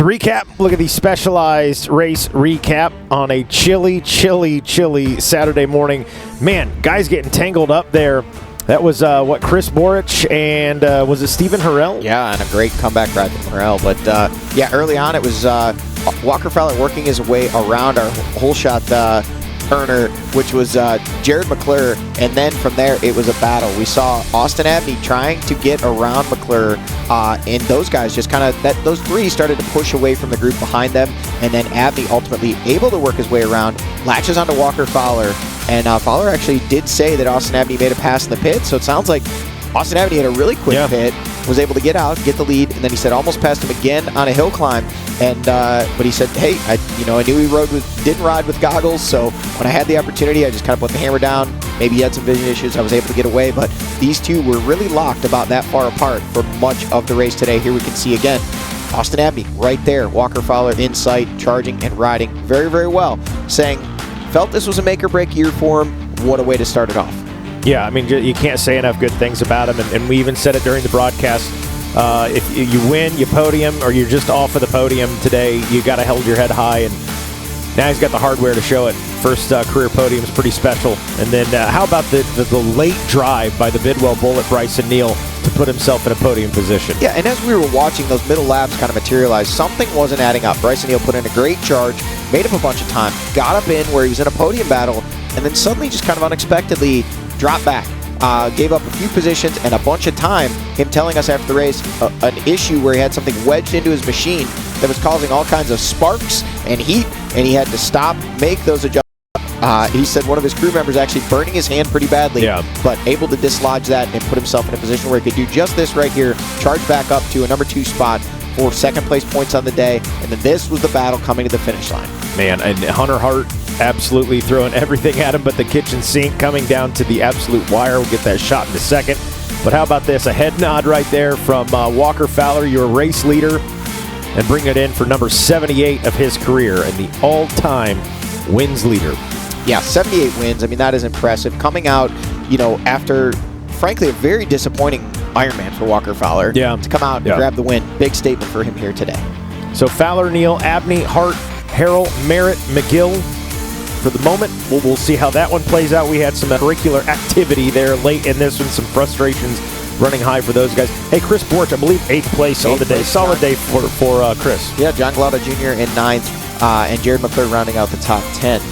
To recap, look at the specialized race recap on a chilly Saturday morning. Man, guys getting tangled up there. That was, Chris Borich and was it Stephen Harrell? Yeah, and a great comeback ride from Harrell. But, yeah, early on it was Walker Fowler working his way around our hole shot earner, which was Jared McClure, and then from there it was a battle. We saw Austin Abney trying to get around McClure, and those guys just kind of, those three started to push away from the group behind them, and then Abney ultimately able to work his way around, latches onto Walker Fowler, and Fowler actually did say that Austin Abney made a pass in the pit, so it sounds like Austin Abney had a really quick pit, was able to get out, get the lead, and then he said almost passed him again on a hill climb. And but he said, hey, I knew he didn't ride with goggles, so when I had the opportunity, I just kind of put the hammer down. Maybe he had some vision issues. I was able to get away, but these two were really locked about that far apart for much of the race today. Here we can see again Austin Abney right there, Walker Fowler in sight, charging and riding very, very well, saying felt this was a make or break year for him. What a way to start it off. Yeah, I mean, you can't say enough good things about him, and we even said it during the broadcast. If you win, you podium, or you're just off of the podium today, you got to hold your head high, and now he's got the hardware to show it. First career podium is pretty special. And then how about the late drive by the Bidwell Bullet, Bryson Neal, to put himself in a podium position? Yeah, and as we were watching those middle laps kind of materialize, something wasn't adding up. Bryson Neal put in a great charge, made up a bunch of time, got up in where he was in a podium battle, and then suddenly just kind of unexpectedly dropped back. Gave up a few positions and a bunch of time. Him telling us after the race an issue where he had something wedged into his machine that was causing all kinds of sparks and heat, and he had to stop, make those adjustments. He said one of his crew members actually burning his hand pretty badly, but able to dislodge that and put himself in a position where he could do just this right here, charge back up to a number 2 spot for second place points on the day, and then this was the battle coming to the finish line. Man, and Hunter Hart absolutely throwing everything at him but the kitchen sink, coming down to the absolute wire. We'll get that shot in a second. But how about this? A head nod right there from Walker Fowler, your race leader, and bring it in for number 78 of his career and the all-time wins leader. Yeah, 78 wins. I mean, that is impressive. Coming out, after, frankly, a very disappointing Ironman for Walker Fowler. Yeah. To come out and grab the win. Big statement for him here today. So Fowler, Neal, Abney, Hart, Harrell, Merritt, McGill. For the moment, we'll see how that one plays out. We had some curricular activity there late in this one, some frustrations running high for those guys. Hey, Chris Borch, I believe 8th place on the day. Solid day for Chris. Yeah, John Glauda Jr. in 9th, and Jared McClure rounding out the top 10.